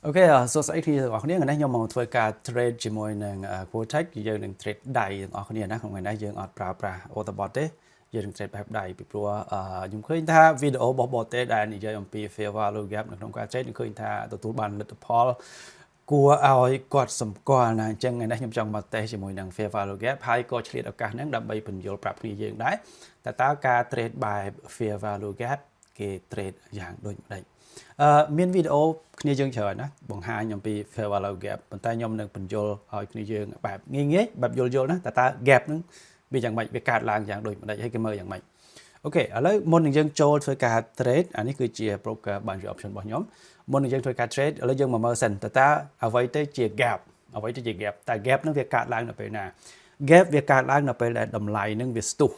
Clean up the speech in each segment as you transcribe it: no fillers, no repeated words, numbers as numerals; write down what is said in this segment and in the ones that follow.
Ok, so sẽ thì ở cái này nhưng mà thôi cả trade chỉ mỗi nền Quotex giờ nền trade đầy ở cái này không ngày nay giờ ở pra autobot đấy giờ nền tradeแบบđầy bị pro dùng khơi ta video bot đấy đại này giờ MP fair value gap trong cái trade khơi taตัวban lật Paul គួរឲ្យគាត់សម្គាល់ណាអញ្ចឹងថ្ងៃនេះខ្ញុំចង់មកតេស្តជាមួយនឹង Fair Value Gap ហើយក៏ឆ្លៀតឱកាសហ្នឹងដើម្បីពន្យល់ប្រាប់គ្នាយើងដែរតើការ trade បែប Fair Value Gap គេ trade យ៉ាងដូចម្ដេចមានវីដេអូគ្នាយើងច្រើនណាបង្ហាញអំពី Fair Value Gap ប៉ុន្តែខ្ញុំនឹងពន្យល់ឲ្យគ្នាយើងបែបងាយៗបែបយល់ណាតើ gap ហ្នឹងវាយ៉ាងម៉េចវាកើតឡើងយ៉ាងដូចម្ដេចហើយគេមើលយ៉ាងម៉េចអូខេឥឡូវមុននឹងយើងចូលធ្វើការ trade អានេះគឺជា broker boundary option របស់ខ្ញុំមុននឹងយើងធ្វើការ trade ឥឡូវយើងមកមើលសិនតើអ្វីទៅជា gap អ្វីទៅជា gap តែ gap ហ្នឹងវាកើតឡើងនៅពេលណា gap វាកើតឡើងនៅពេលដែលតម្លៃហ្នឹងវាស្ទុះ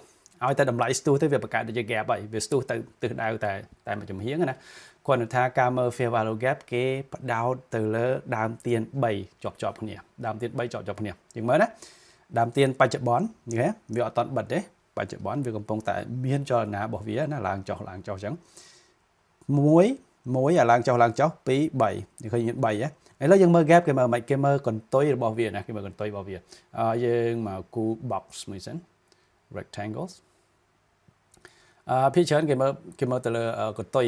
ឲ្យតែតម្លៃស្ទុះទៅវាបង្កើតទៅជា gap ហើយវាស្ទុះទៅទិសដៅតែមួយចំហៀងណាគាត់ថាការមើល fair value gap គេផ្ដោតទៅលើដើមទៀន3ជាប់គ្នាដើមទៀន3ជាប់គ្នាយើងមើលណាដើមទៀនបច្ចុប្បន្នឃើញវាអត់តន់បិទទេបច្ចុប្បន្នវាកំពុងតែមានចលនារបស់វាណាឡើងចុះអញ្ចឹង1ឡើងចុះ2 3យើងឃើញមាន3ឥឡូវយើងមើល gap គេមើលមិនគេមើលកន្ទុយរបស់វាណាគេមើលកន្ទុយរបស់វាយើងមកគូ box មួយសិន rectangles ភាគច្រើនគេមើលទៅលើកន្ទុយ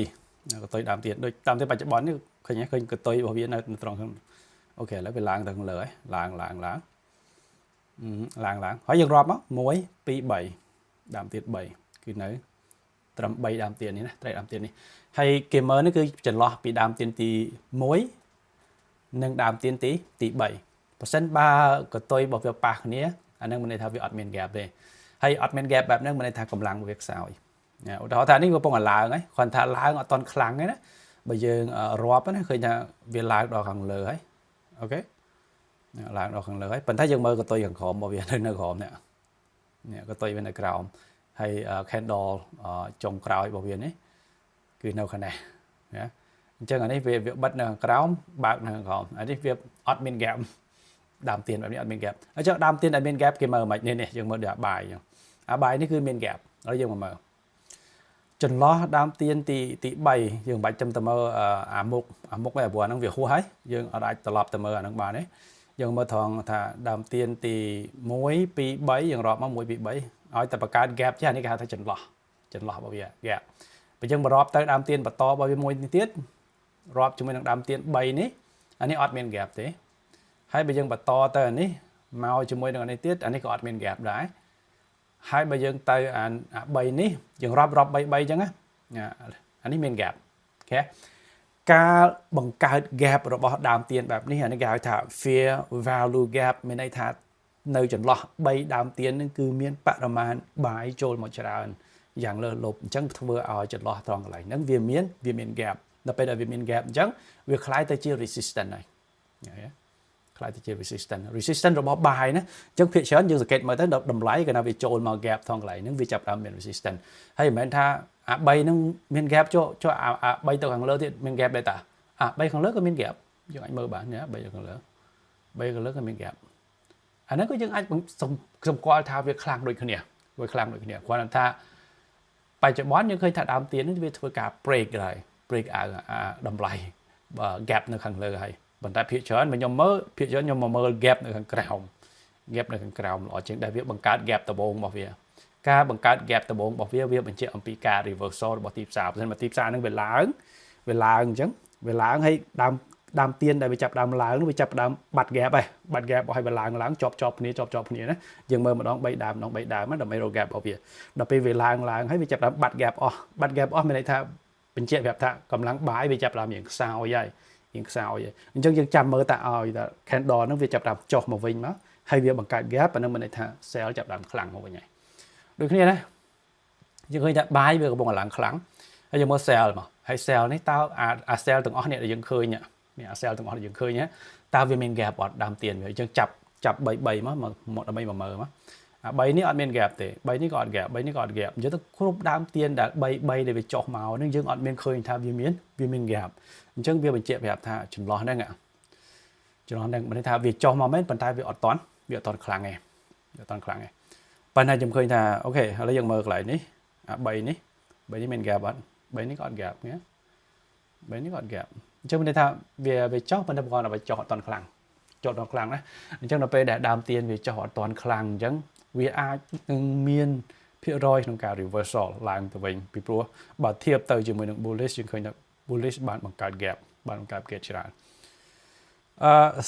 ដើមទៀតដូចតាមទៅបច្ចុប្បន្ននេះឃើញកន្ទុយរបស់វានៅត្រង់ហ្នឹងអូខេឥឡូវវាឡើងទៅខាងលើហើយឡើងហើយយើងរាប់មក1 2 3ដើមទៀត3គឺនៅត្រឹម3ដើមទៀននេះណាត្រេដើមទៀននេះហើយគេមើលនេះគឺចន្លោះពីដើមទៀនទី1និងដើមទៀនទី3បើសិនបើកតុយរបស់វាប៉ះគ្នាអានឹងមានន័យថាវាអត់មាន gap ទេហើយអត់មាន gap បែបហ្នឹងមានន័យថាកម្លាំងវាខ្សោយឧទាហរណ៍ថានេះវាកំពុងតែឡើងហើយគ្រាន់ថាឡើងអត់តន់ខ្លាំងទេណាបើយើងរាប់ណាឃើញថាវាឡើងដល់ខាងលើហើយអូខេឡើងដល់ខាងលើហើយប៉ុន្តែយើងមើលកតុយខាងក្រោមរបស់វានៅក្រោមនេះកតុយវានៅក្រោមហើយ candle ចុងក្រោយរបស់វានេះគឺនៅខាងនេះណាអញ្ចឹងអានេះវាបិទនៅខាងក្រោមបើកនៅខាងក្រោមអានេះវាអត់មាន gap ដើមទៀនបែបនេះអត់មាន gap អញ្ចឹងដើមទៀនដែលមាន gap គេមើលមិននេះយើងមើលដូចអាបាយអញ្ចឹងអាបាយនេះគឺមាន gap ហើយយើងមកមើលចន្លោះដើមទៀនទី3យើងមិនបាច់ចាំទៅមើលអាមុខឯព្រោះអាហ្នឹងវាហួសហើយយើងអត់អាចត្រឡប់ទៅមើលអាហ្នឹងបានទេយើងមើលត្រង់ថាដើមទៀនទី1 2 3យើងរាប់មក1 2 3ឲ្យតែបង្កើត gap ចេះអានេះគេហៅថាចន្លោះរបស់វា gap បើយើងមករាប់ទៅដើមទៀនបន្តរបស់វាមួយនេះទៀតរាប់ជាមួយនឹងដើមទៀន3នេះអានេះអត់មាន gap ទេហើយបើយើងបន្តទៅអានេះមកជាមួយនឹងអានេះទៀតអានេះក៏អត់មាន gap ដែរហើយបើយើងទៅអា3នេះយើងរាប់3 3អញ្ចឹងណាអានេះមាន gap អូខេការបង្កើត gap របស់ដើមទៀនបែបនេះអានេះគេហៅថា fair value gap មានន័យថានៅចន្លោះ3ដើមទៀននឹងគឺមានបរិមាណបាយចូលមកច្រើនយ៉ាងលើសលប់អញ្ចឹងធ្វើឲ្យចន្លោះត្រង់កន្លែងហ្នឹងវាមាន gap ដល់ពេលដែលវាមាន gap អញ្ចឹងវាคล้ายទៅជា resistance ហើយคล้ายទៅជា resistance របស់បាយណាអញ្ចឹងភាគច្រើនយើងសង្កេតមើលទៅតម្លៃកាលណាវាចូលមក gap ត្រង់កន្លែងហ្នឹងវាចាប់ដើមមាន resistance ហើយមិនមែនថាអា3ហ្នឹងមាន gap ចុះអា3ទៅខាងលើទៀតមាន gap ដែរតា3ខាងលើក៏មាន gap យើងអាចមើលបានណា3ខាងលើក៏មាន gap អាហ្នឹងក៏យើងអាចសម្គាល់ថាវាខ្លាំងដូចគ្នាគ្រាន់តែថាបច្ចុប្បន្នយើងឃើញថាដើមទៀននេះវាធ្វើការ break out តម្លៃ gap នៅខាងលើហើយប៉ុន្តែភាគច្រើនខ្ញុំមកមើល gap នៅខាងក្រោមល្អជាងដែលវាបង្កើត gap ដំបូងរបស់វាការបង្កើត gap ដំបូងរបស់វាបញ្ជាក់អំពីការ reversal របស់ទីផ្សារបើមិនទីផ្សារហ្នឹងវាឡើងអញ្ចឹងវាឡើងហើយដើមទៀនដែលវាចាប់ដើមឡើងវាចាប់ដើមបាត់ gap ហើយបាត់ gap ឲ្យវាឡើងជាប់គ្នាណាយើងមើលម្ដង3ដើមដើម្បីរក gap របស់វាដល់ពេលវាឡើងហើយវាចាប់ដើមបាត់ gap អស់មានន័យថាបញ្ជាក់ប្រាប់ថាកម្លាំងបាយវាចាប់ដើមរៀងខ្សោយហើយអញ្ចឹងយើងចាំមើលតាឲ្យតា candle ហ្នឹងវាចាប់ដើមចុះមកវិញមកហើយវាបង្កើត gap អាហ្នឹងមានន័យថា sell ចាប់ដើមខ្លាំងមកវិញហើយដូចគ្នាណាយើងឃើញថាបាយវាកំពុងឡើងខ្លាំងហើយយើងមើល sell មកហើយ sell នេះតើអា sell ទាំងអស់នេះដែលយើងឃើញនេះអា sell ទាំងអស់ដែលយើងឃើញណាតើវាមាន gap អត់ដើមទៀនវាអញ្ចឹងចាប់3មកដើម្បីមកមើលមកអា3នេះអត់មាន gap ទេ3នេះក៏អត់ gap 3នេះក៏អត់ gap អញ្ចឹងទៅគ្រប់ដើមទៀនដែល3ដែលវាចុះមកហ្នឹងយើងអត់មានឃើញថាវាមាន gap អញ្ចឹងវាបញ្ជាក់ប្រាប់ថាចន្លោះហ្នឹងមិនន័យថាវាចុះមកមែនប៉ុន្តែវាអត់តន់ខ្លាំងទេប៉ុន្តែខ្ញុំឃើញថាអូខេឥឡូវយើងមើលកន្លែងនេះអា3នេះមាន gap អត់3នេះក៏អត់ gap ណា3នេះក៏អត់ gap អញ្ចឹងមានន័យថាវាចុះប៉ុន្តែប្រព័ន្ធឲ្យចុះអត់តាន់ខ្លាំងចុះអត់ខ្លាំងណាអញ្ចឹងដល់ពេលដែលដើមទៀនវាចុះអត់តាន់ខ្លាំងអញ្ចឹងវាអាចនឹងមានភាគរយក្នុងការ reversal ឡើងទៅវិញពីព្រោះបើធៀបទៅជាមួយនឹង bullish យើងឃើញថា bullish បានបង្កើត gap បានបង្កើត gap ច្រើន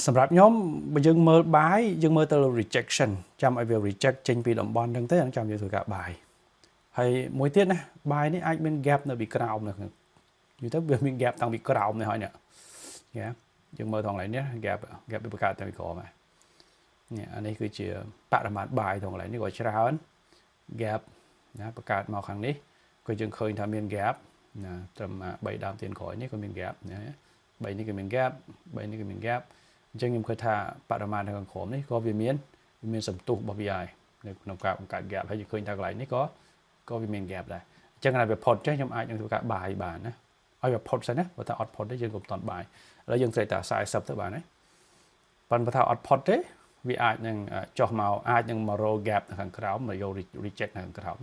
សម្រាប់ខ្ញុំបើយើងមើល buy យើងមើលទៅ rejection ចាំឲ្យវា reject ចេញពីតំបន់ហ្នឹងទៅចាំយើងធ្វើការ buy ហើយមួយទៀតណា buy នេះអាចមាន gap នៅពីក្រោមនៅក្នុងនិយាយទៅវាមាន gap តាំងពីក្រោមនេះហើយនេះយើងមើលត្រង់នេះ gap វាបង្កើតតាំងពីក្រោមហើយនេះអានេះគឺជាបរិមាណ buy ត្រង់នេះក៏ច្រើន gap ណាបង្កើតមកខាងនេះក៏យើងឃើញថាមាន gap ណាត្រឹម3ដើមទៀនក្រោយនេះក៏មាន gap ណា3នេះក៏មាន gap 3នេះក៏មាន gap អញ្ចឹងខ្ញុំគិតថាបរិមាណនៅខាងក្រោមនេះក៏វាមានសន្ទុះរបស់វាហើយនៅក្នុងការបង្កើត gap ហើយយើងឃើញថាកន្លែងនេះក៏វាមាន gap ដែរអញ្ចឹងណាវាផុតចេះខ្ញុំអាចនឹងធ្វើការ buy បានណាឲ្យវាផុតសិនណាបើថាអត់ផុតទេយើងក៏មិនតន់ buy ឥឡូវយើងត្រូវតែ40ទៅបានហើយប៉ុន្តែបើថាអត់ផុតទេវាអាចនឹងចុះមកអាចនឹងមក roll gap នៅខាងក្រោមមកយក reject នៅខាងក្រោម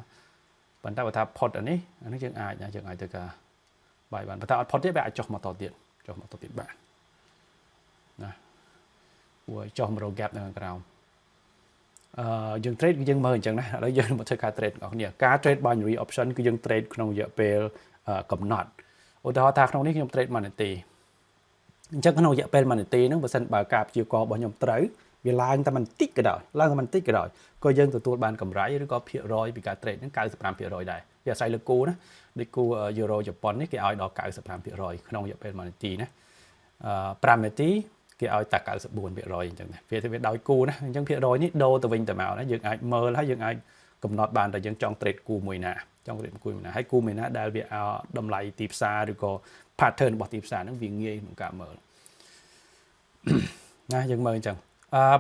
ប៉ុន្តែបើថាផុតអានេះយើងអាចទៅការ buy បានបើថាអត់ផុតទេវាអាចចុះមកតទៀតបានណាព្រោះចុះមក roll gap នៅខាងក្រោមយើង trade យើងមើលអញ្ចឹងណាឥឡូវយើងមកធ្វើការ trade បងប្អូនការ trade binary option គឺយើង trade ក្នុងរយៈពេលកំណត់ឧទាហរណ៍ថាក្នុងនេះខ្ញុំ trade 1នាទីអញ្ចឹងក្នុងរយៈពេល1នាទីហ្នឹងបើសិនបើការព្យាករណ៍របស់ខ្ញុំត្រូវវាឡើងតែបន្តិចក៏ដោយក៏យើងទទួលបានកម្រៃឬក៏ភាគរយពីការ trade ហ្នឹង 95% ដែរវាអាស្រ័យលើគូណាដូចគូយូរ៉ូជប៉ុននេះគេឲ្យដល់ 95% ក្នុងរយៈពេល1នាទីណា5នាទីគេឲ្យតែ 94% អញ្ចឹងណាវាដោយគូណាអញ្ចឹងភាគរយនេះដូរទៅវិញទៅមកណាយើងអាចមើលហើយយើងអាចកំណត់បានតែយើងចង់ trade គូមួយណាហើយគូមួយណាដែលវាតម្លៃទីផ្សារឬក៏ pattern របស់ទីផ្សារហ្នឹងវាងាយក្នុងការមើលណាយើងមើលអញ្ចឹង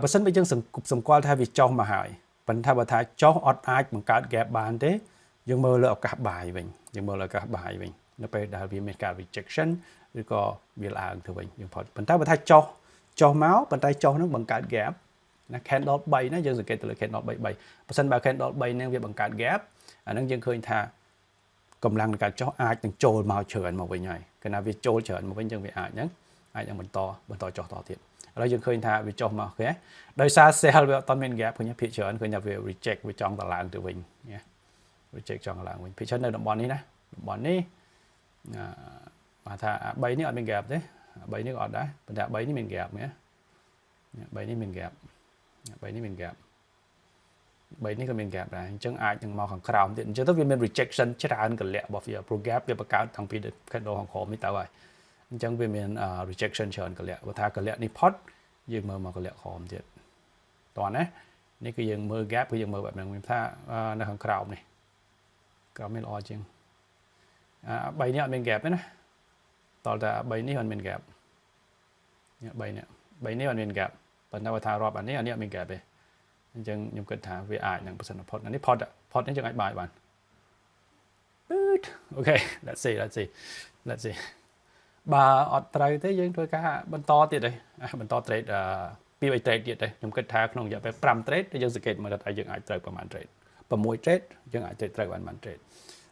បើសិនបើយើងសម្គាល់ថាវាចុះមកហើយប៉ុន្តែបើថាចុះអត់អាចបង្កើត gap បានទេយើងមើលលើឱកាស buy វិញនៅពេលដែលវាមានការ rejection ឬក៏វាឡើងទៅវិញយើងផុតប៉ុន្តែបើថាចុះមកប៉ុន្តែចុះហ្នឹងបង្កើត gap ណា candle 3ណាយើងសង្កេតទៅលើ candle 3បើសិនបើ candle 3ហ្នឹងវាបង្កើត gap អាហ្នឹងយើងឃើញថាកម្លាំងនៃការចុះអាចនឹងចូលមកច្រើនមកវិញហើយកាលណាវាចូលច្រើនមកវិញយើងវាអាចនឹងបន្តចុះតទៀតឥឡូវយើងឃើញថាវាចុះមកគេដោយសារ sell វាអត់មាន gap ឃើញភាគច្រើនឃើញថាវា reject វាចង់តឡើងទៅវិញណា reject ចង់ឡើងវិញភាគច្រើននៅតំបន់នេះណាតំបន់នេះបាទថា3នេះអត់មាន gap ទេ3នេះក៏អត់ដែរប៉ុន្តែ3នេះមាន gap ណា3នេះមាន gap 3នេះមាន gap 3នេះក៏មាន gap ដែរអញ្ចឹងអាចនឹងមកខាងក្រោមទៀតអញ្ចឹងទៅវាមាន rejection ច្រើនកលៈរបស់វា pro gap វាបង្កើតតាំងពី candle ខាងក្រោមនេះទៅហើយអញ្ចឹងវាមាន rejection ច្រើនកលៈបើថាកលៈនេះផុតយើងមើលមកកលៈក្រោមទៀតតោះណានេះគឺយើងមើល gap គឺយើងមើលបែបហ្នឹងខ្ញុំថានៅខាងក្រោមនេះក្រោមនេះល្អជាង3នេះអត់មាន gap ទេណាតតែ3នេះអត់មាន gap នេះ3នេះអត់មាន gap ប៉ុន្តែបើថារាប់អានេះអត់មាន gap ទេអញ្ចឹងខ្ញុំគិតថាវាអាចនឹងប្រសិនផុតនេះផុតនេះយើងអាចបាយបានអូខេ let's see បើអត់ត្រូវទេយើងធ្វើការបន្តទៀតទេបន្ត trade 2 3 trade ទៀតទេខ្ញុំគិតថាក្នុងរយៈពេល5 trade យើងសង្កេតមើលថាយើងអាចត្រូវប្រហែល trade 6 trade យើងអាចត្រូវបាន trade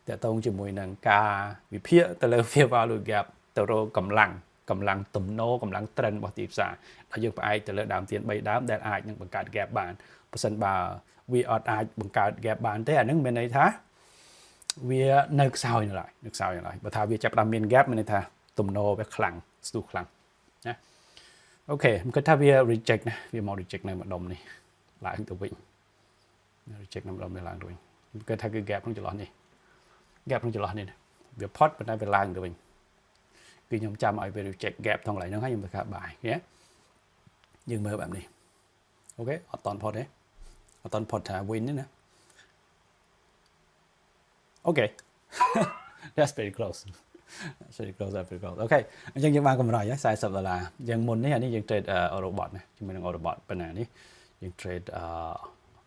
តើតោងជាមួយនឹងការវិភាគទៅលើ fair value gap ទៅរកកម្លាំងទំនោរកម្លាំង trend របស់ទីផ្សារដែលយើងផ្អែកទៅលើដើមទៀន3ដើមដែលអាចនឹងបង្កើត gap បានបើសិនបើវាអត់អាចបង្កើត gap បានទេអានឹងមានន័យថាវានៅខ្សោយនៅឡើយបើថាវាចាប់ផ្ដើមមាន gap មានន័យថាទំនោរវាខ្លាំងស្ទុះខ្លាំងណាអូខេខ្ញុំគិតថាវា reject ណាវាមក reject នៅម្ដុំនេះឡើងទៅវិញ reject នៅម្ដុំនេះឡើងទៅវិញខ្ញុំគិតថាគឺ gap ក្នុងចន្លោះនេះវាផុតប៉ុន្តែវាឡើងទៅវិញគឺខ្ញុំចាំឲ្យវា reject gap ក្នុងកន្លែងហ្នឹងហើយខ្ញុំទៅការបាយណាយើងមើលបែបនេះអូខេអត់តន់ផុតទេអត់តន់ផុតថា win ទេណាអូខេ that's very close អូខេអញ្ចឹងយើងបានកម្រៃហើយ$40យើងមុននេះអានេះយើង trade Eurobot ណាជាមួយនឹង Eurobot ប៉ុណ្ណានេះយើង trade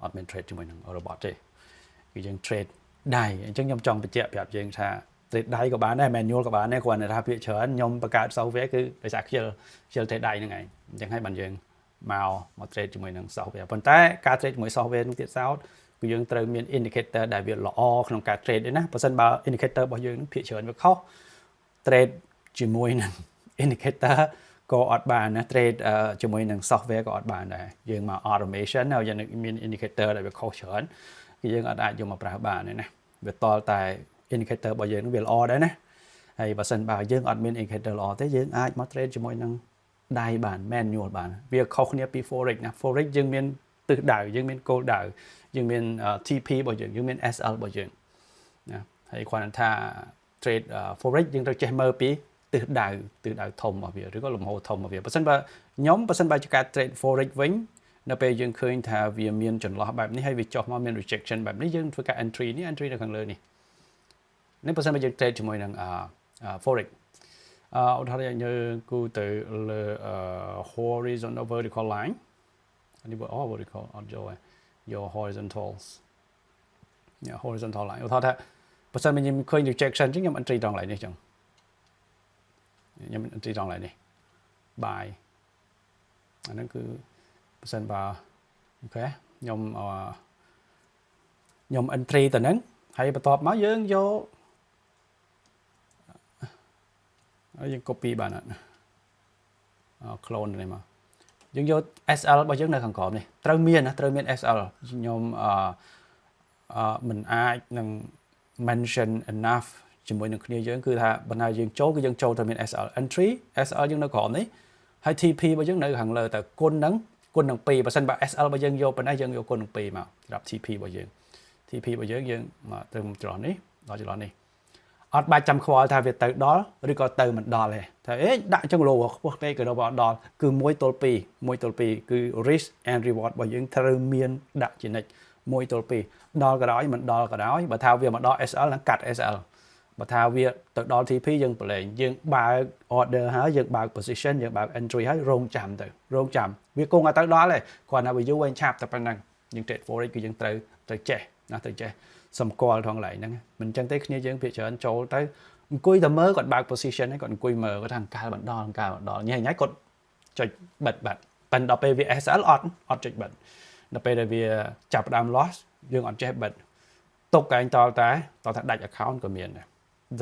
អត់មាន trade ជាមួយនឹង Eurobot ទេគឺយើង trade ដៃអញ្ចឹងខ្ញុំចង់បញ្ជាក់ប្រាប់យើងថា trade ដៃក៏បានដែរ manual ក៏បានដែរគ្រាន់តែថាភាគច្រើនខ្ញុំបង្កើត software គឺដោយសារខ្ជិល trade ដៃហ្នឹងឯងអញ្ចឹងហើយបានយើងមក trade ជាមួយនឹង software ប៉ុន្តែការ trade ជាមួយ software នឹងទៀតសោតគឺយើងត្រូវមាន indicator ដែលវាល្អក្នុងការ trade ទេណាបើសិនបើ indicator របស់យើងនឹងភាគច្រើនវាខុស trade ជាមួយនឹង indicator ក៏អត់បានណា trade ជាមួយនឹង software ក៏អត់បានដែរយើងមក automation ហើយយើងមាន indicator ដែលវាខុសច្រើនគឺយើងអត់អាចយកមកប្រើបានទេណាវាតលតែ indicator របស់យើងនឹងវាល្អដែរណាហើយបើសិនបើយើងអត់មាន indicator ល្អទេយើងអាចមក trade ជាមួយនឹងដៃបាន manual បានវាខុសគ្នាពី forex ណា forex យើងមានទិសដៅយើងមានគោលដៅយើងមាន TP របស់យើងមាន SL របស់យើងណាហើយគ្រាន់តែថា trade forex យើងត្រូវចេះមើលពីទិសដៅធំរបស់វាឬក៏លំហូរធំរបស់វាបើសិនបើជាការ trade forex វិញនៅពេលយើងឃើញថាវាមានចន្លោះបែបនេះហើយវាចុះមកមាន rejection បែបនេះយើងធ្វើការ entry នៅខាងលើនេះបើសិនបើយើង trade ជាមួយនឹងforex ឧទាហរណ៍យើងគូទៅលើ horizontal vertical line នេះបើ vertical អត់យក horizontals horizontal line ឧទាហរណ៍ថាបើសិនបើខ្ញុំឃើញ rejection ចឹងខ្ញុំ entry ត្រង់កន្លែងនេះចឹងខ្ញុំ entry ត្រង់កន្លែងនេះ buy អាហ្នឹងគឺបើសិនបើអូខេខ្ញុំ entry ទៅហ្នឹងហើយបន្ទាប់មកយើងយក យើង copy បានអត់ clone នេះមកយើងយក SL របស់យើងនៅខាងក្រោមនេះត្រូវមាន SL ខ្ញុំមិនអាចនឹង mention enough ជាមួយនឹងគ្នាយើងគឺថាបណ្ណាយើងចូលគឺយើងចូលទៅមាន SL entry SL យើងនៅក្រោមនេះហើយ TP របស់យើងនៅខាងលើតែគុណនឹង2បើសិនបើ SL របស់យើងយកប៉ុណ្ណេះយើងយកគុណនឹង2មកសម្រាប់ TP របស់យើងយើងមកទៅចន្លោះនេះដល់ចន្លោះនេះអត់បាច់ចាំខ្វល់ថាវាទៅដល់ឬក៏ទៅមិនដល់ទេថាដាក់ចឹងលោខ្ពស់ពេកក៏ដល់ដល់គឺ1ទល់2គឺ risk and reward របស់យើងត្រូវមានដាក់ជានិច្ច1ទល់2ដល់ក៏ដោយមិនដល់ក៏ដោយបើថាវាមកដល់ SL នឹងកាត់ SL បើថាវាទៅដល់ TP យើងប្រឡែងយើងបើក order ហើយយើងបើក position យើងបើក entry ហើយរងចាំវាគង់ឲ្យទៅដល់ទេគ្រាន់តែវាយូរវិញឆាប់តែប៉ុណ្ណឹងយើង trade forex គឺយើងត្រូវចេះណាត្រូវចេះសម្គាល់ថងកន្លែងហ្នឹងមិនចឹងទេគ្នាយើងភាគច្រើនចូលទៅអង្គុយតែមើលគាត់បើក position ហ្នឹងគាត់អង្គុយមើលគាត់ថាកាលបណ្ដល់ញ៉ៃគាត់ចុចបិទបាត់ប៉ុន្តែដល់ពេលវា SL អត់ចុចបិទដល់ពេលដែលវាចាប់ផ្ដើម loss យើងអត់ចេះបិទទុកឯងតតែដាច់ account ក៏មានដែ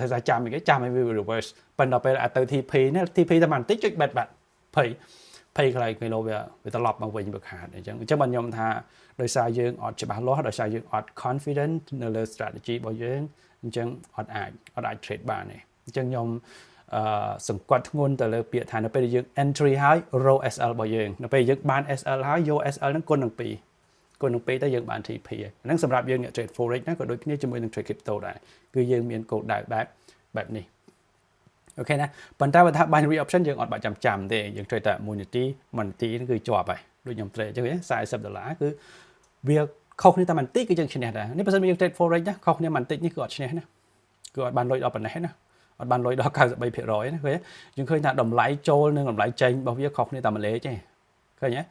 រតែចាំឲ្យវា reverse ប៉ុន្តែដល់ពេលទៅ TP នេះ TP តែបន្តិចចុចបិទបាត់ភ័យខ្លាចគីឡូវាត្រឡប់មកវិញវាខាតអញ្ចឹងបាទខ្ញុំថាដោយសារយើងអត់ច្បាស់លាស់ដោយសារយើងអត់ confident នៅលើ strategy របស់យើងអញ្ចឹងអត់អាច trade បានទេអញ្ចឹងខ្ញុំសង្កត់ធ្ងន់ទៅលើពាក្យថានៅពេលយើង entry ហើយ row SL របស់យើងនៅពេលយើងបាន SL ហើយយក SL ហ្នឹងគុណនឹង2ទៅយើងបាន TP ហ្នឹងសម្រាប់យើងអ្នក trade forex ណាក៏ដូចគ្នាជាមួយនឹង trade crypto ដែរគឺយើងមានគោលដៅបែបនេះអូខេណាប៉ុន្តែបើថា binary option យើងអត់បាច់ចាំទេយើង trade តែ1នាទីហ្នឹងគឺជាប់ហើយដូចខ្ញុំ trade អញ្ចឹង$40គឺវាខុសគ្នាតែបន្តិចគឺយើងឈ្នះដែរនេះបើសិនយើង trade forex ណាខុសគ្នាបន្តិចនេះគឺអត់ឈ្នះណាគឺអត់បានលុយដល់ប៉ុណ្ណេះណាអត់បានលុយដល់ 93% ណាឃើញយើងឃើញថាតម្លៃចូលនិងតម្លៃចេញរបស់វាខុសគ្នាតែមួយលេខទេឃើញទេ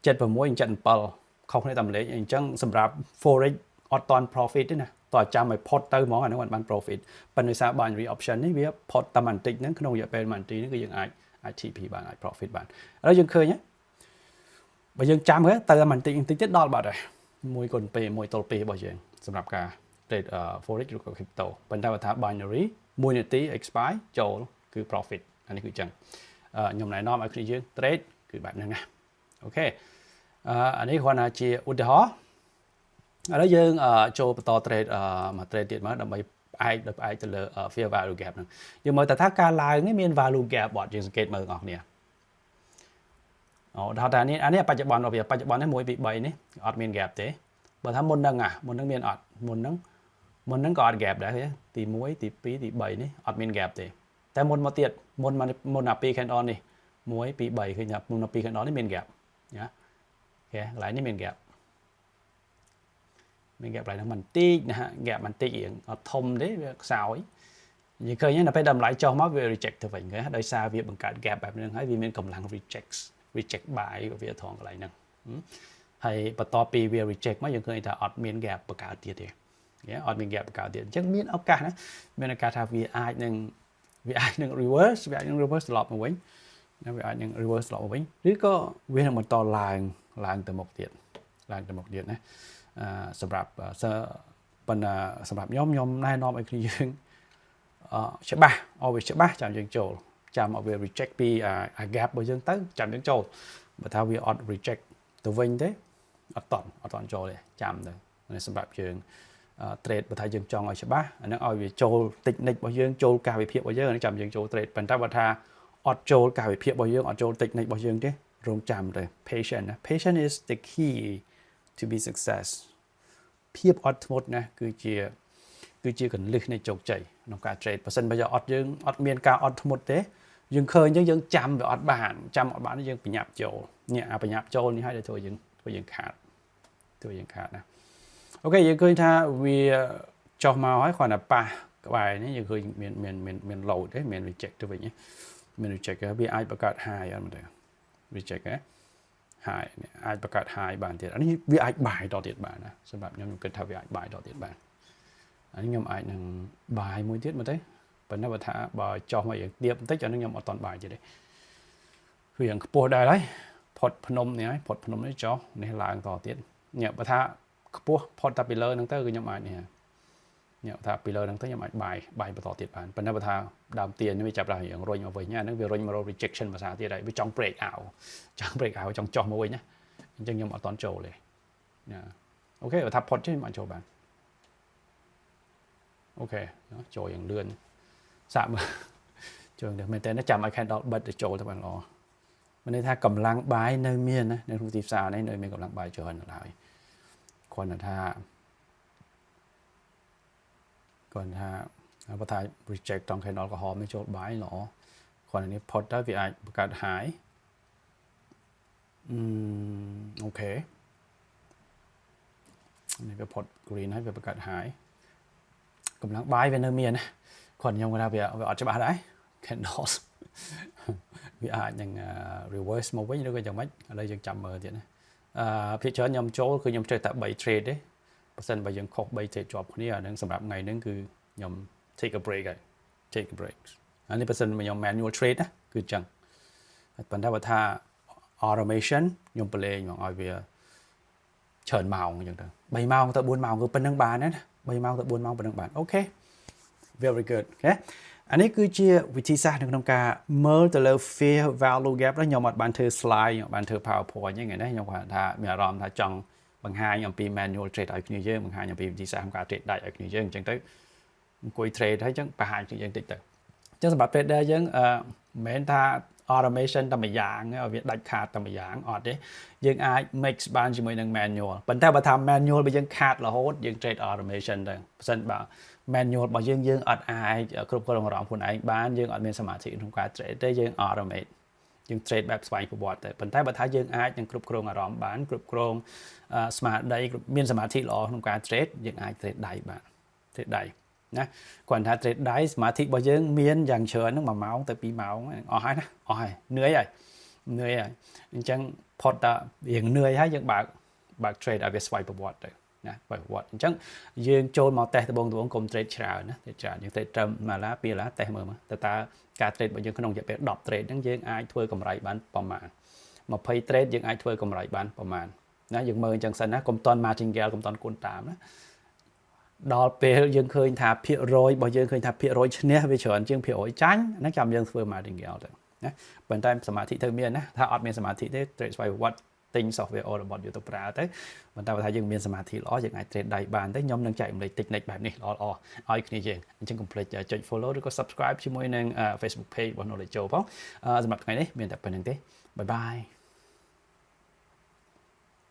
76 77ខុសគ្នាតែមួយលេខអញ្ចឹងសម្រាប់ forex អត់តាន់ profit ទេណាតើចាំឲ្យផុតទៅហ្មងអានោះអត់បាន profit ប៉ុន្តែសារ binary option នេះវាផុតតែបន្តិចហ្នឹងក្នុងរយៈពេល1នាទីនេះគឺយើងអាច TP បានអាច profit បានឥឡូវយើងឃើញបើយើងចាំទៅតែបន្តិចទៀតដល់បាត់ហើយ1គុណ2 1ទល់2របស់យើងសម្រាប់ការ trade forex ឬក៏ crypto ប៉ុន្តែបើថា binary 1នាទី expire ចូលគឺ profit អានេះគឺអញ្ចឹងខ្ញុំណែនាំឲ្យគ្នាយើង trade គឺបែបហ្នឹងណាអូខេអានេះគ្រាន់តែជាឧទាហរណ៍ឥឡូវយើងចូលបន្ត trade មក trade ទៀតមកដើម្បីផ្អែកទៅលើ fair value gap ហ្នឹងយើងមើលថាការឡើងនេះមាន value gap អត់យើងសង្កេតមើលបងប្អូនគ្នាដល់ថានេះអានេះបច្ចុប្បន្នរបស់វាបច្ចុប្បន្ននេះ1 2 3នេះអត់មាន gap ទេបើថាមុនហ្នឹងមានអត់មុនហ្នឹងក៏អត់ gap ដែរទី1ទី2ទី3នេះអត់មាន gap ទេតែមុនមកទៀតមុនអា2 candle នេះ1 2 3ឃើញថាមុនអា2 candle នេះមាន gap ណាអូខេកន្លែងនេះមាន gap កន្លែងហ្នឹងបន្តិចណាហ่ะ gap បន្តិចរៀងអត់ធំទេវាខ្សោយនិយាយឃើញដល់ពេលតម្លៃចុះមកវា reject ទៅវិញដោយសារវាបង្កើត gap បែបហ្នឹងហើយវាមានកម្លាំង reject buy củaវាថងកន្លែងហ្នឹងហើយបន្ទាប់ពីវា reject មកយើងឃើញថាអត់មាន gap បង្កើតទៀតទេអត់មាន gap បង្កើតទៀតអញ្ចឹងមានឱកាសណាមានឱកាសថាវាអាចនឹង reverse ត្រឡប់មកវិញវាអាចនឹង reverse ត្រឡប់មកវិញឬក៏វានឹងបន្តឡើងទៅមុខទៀតណាសម្រាប់ប៉ុន្តែសម្រាប់ខ្ញុំណែនាំឲ្យគ្នាយើងច្បាស់ always ច្បាស់ចាំយើងចូល ចាំឲ្យវា reject ពីអា gap របស់យើងទៅចាំយើងចូលបើថាវាអត់ reject ទៅវិញទេអត់តន់ចូលទេចាំទៅនេះសម្រាប់យើងtrade បើថាយើងចង់ឲ្យច្បាស់អានឹងឲ្យវាចូល technique របស់យើងចូលការវិភាគរបស់យើងអានឹងចាំយើងចូល trade ប៉ុន្តែបើថាអត់ចូលការវិភាគរបស់យើងអត់ចូល technique របស់យើងទេរងចាំទៅ patient ណា patient is the key to be success ភាពអត់ធ្មត់ណាគឺជាកន្លឹះនៃជោគជ័យក្នុងការ trade បើសិនបើយើងអត់មានការអត់ធ្មត់ទេយើងឃើញអញ្ចឹងយើងចាំវាអត់បានយើងបញ្ញាប់ចូលនេះអាបញ្ញាប់ចូលនេះហើយដែលធ្វើយើងខាតណាអូខេយើងឃើញថាវាចុះមកហើយគ្រាន់តែប៉ះក្បែរនេះយើងឃើញមាន load ទេមាន reject ទៅវិញមាន reject វាអាចបង្កើត high អត់មែនទេ reject high អាចបង្កើត high បានទៀតអានេះវាអាចបាយតទៀតបានណាសម្រាប់ខ្ញុំគិតថាវាអាចបាយតទៀតបានអានេះខ្ញុំអាចនឹងបាយមួយទៀតមើលទៅប៉ុន្តែបើថាបើចុះមកយើងទៀបបន្តិចអានេះខ្ញុំអត់តន់បាយទៀតទេវាយ៉ាងខ្ពស់ដែរហើយផុតភ្នំនេះចុះនេះឡើងតទៀតនេះបើថាខ្ពស់ផុតតែពីលើហ្នឹងទៅគឺខ្ញុំអាចនេះថាពីលើហ្នឹងទៅខ្ញុំអាចបាយបន្តទៀតបានប៉ុន្តែបើថាដើមទៀននេះវាចាប់ដល់រឿងរុញមកវិញអាហ្នឹងវារុញមក rejection ភាសាទៀតហើយវាចង់ break out ចង់ចុះមកវិញណាអញ្ចឹងខ្ញុំអត់តន់ចូលទេណាអូខេបើថាផុតខ្ញុំអាចចូលបានអូខេចូលយ៉ាងលឿនសាក់មើលចូលតែមែនតើចាំឲ្យ candle បិទទៅចូលទៅបានល្អមានន័យថាកម្លាំងបាយនៅមានណានៅក្នុងទីផ្សារនេះនៅមានកម្លាំងបាយច្រើនដល់ហើយគ្រាន់តែថាបើថា reject តង់ candle ក្រហមនេះចូលបាយល្អគ្រាន់តែនេះផុតទៅវាអាចបង្កើត high អូខេនេះវាផុត green ហើយវាបង្កើត high កម្លាំងបាយវានៅមានណាគ្រាន់ខ្ញុំគាត់ថាវាអត់ច្បាស់ដែរ candles វាអាចនឹង reverse មកវិញឬក៏យ៉ាងម៉េចឥឡូវយើងចាំមើលទៀតណាភាគច្រើនខ្ញុំចូលគឺខ្ញុំចេះតែ3 trade ទេបើសិនបើយើងខុស3 trade ជាប់គ្នាអាហ្នឹងសម្រាប់ថ្ងៃហ្នឹងគឺខ្ញុំ take a break ហើយ take a break អានេះបើសិនខ្ញុំ manual trade ណាគឺចឹងប៉ុន្តែបើថា automation ខ្ញុំប្រឡែងមកឲ្យវាច្រើនម៉ោងអញ្ចឹងទៅ3ម៉ោងទៅ4ម៉ោងគឺប៉ុណ្្នឹងបានណា3ម៉ោងទៅ4ម៉ោងប៉ុណ្្នឹងបានអូខេ very good អូខេអានេះគឺជាវិធីសាស្ត្រនៅក្នុងការមើលទៅលើ fair value gap ខ្ញុំអត់បានធ្វើ slide ខ្ញុំបានធ្វើ PowerPoint ហ្នឹងណាខ្ញុំគាត់ថាមានអារម្មណ៍ថាចង់បង្ហាញអំពី manual trade ឲ្យគ្នាយើងបង្ហាញអំពីវិធីសាស្ត្រក្នុងការ trade ដាច់ឲ្យគ្នាយើងអញ្ចឹងទៅអង្គុយ trade ហើយអញ្ចឹងបង្ហាញគ្នាយើងតិចទៅអញ្ចឹងសម្រាប់ trader យើងមិនមែនថា automation តែមួយយ៉ាងឲ្យវាដាច់ខាតតែមួយយ៉ាងអត់ទេយើងអាច mix បានជាមួយនឹង manual ប៉ុន្តែបើថា manual បើយើងខាតរហូតយើង trade automation ទៅបើសិនបើ manual របស់យើងអត់អាចគ្រប់គ្រងអារម្មណ៍ខ្លួនឯងបានយើងអត់មានសមាធិក្នុងការ trade ទេយើង automate យើង trade បែបស្វ័យប្រវត្តិទៅប៉ុន្តែបើថាយើងអាចនឹងគ្រប់គ្រងអារម្មណ៍បានគ្រប់គ្រងស្មារតីមានសមាធិល្អក្នុងការ trade យើងអាច trade ដៃបាន trade ដៃណាគាត់ថា trade ដៃសមាធិរបស់យើងមានយ៉ាងច្រើនហ្នឹង1ម៉ោងទៅ2ម៉ោងអស់ហើយណាអស់ហើយនឿយហើយអញ្ចឹងផុតតែរៀងនឿយហើយយើងបើក trade ឲ្យវាស្វ័យប្រវត្តិទៅណាស្វ័យប្រវត្តិអញ្ចឹងយើងចូលមកតេស្តដបងកុំ trade ច្រើនណាច្រើនយើង trade ត្រឹម1ឡា2ឡាតេស្តមើលតើការ trade របស់យើងក្នុងរយៈពេល10 trade ហ្នឹងយើងអាចធ្វើកម្រៃបានប្រមាណ20 trade យើងអាចធ្វើកម្រៃបានប្រមាណណាយើងមើលអញ្ចឹងសិនណាកុំតន់ martingale កុំតន់គុណតាមណាដល់ពេលយើងឃើញថាភាគរយរបស់យើងឃើញថាភាគរយឈ្នះវាច្រើនជាងភាគរយចាញ់ហ្នឹងចាំយើងធ្វើ martingale ទៅណាប៉ុន្តែសមាធិត្រូវមានណាថាអត់មានសមាធិទេ trade ស្វ័យប្រវត្តិទិញ software របស់យើងទៅប្រើទៅប៉ុន្តែបើថាយើងមានសមាធិល្អយើងអាច trade ដៃបានទៅខ្ញុំនឹងចែករំលែក technique បែបនេះល្អឲ្យគ្នាយើងអញ្ចឹងកុំភ្លេចចុច follow ឬក៏ subscribe ជាមួយនឹង Facebook page របស់ Knowledge Joe ផងសម្រាប់ថ្ងៃនេះមានតែប៉ុណ្្នឹងទេបាយបាយ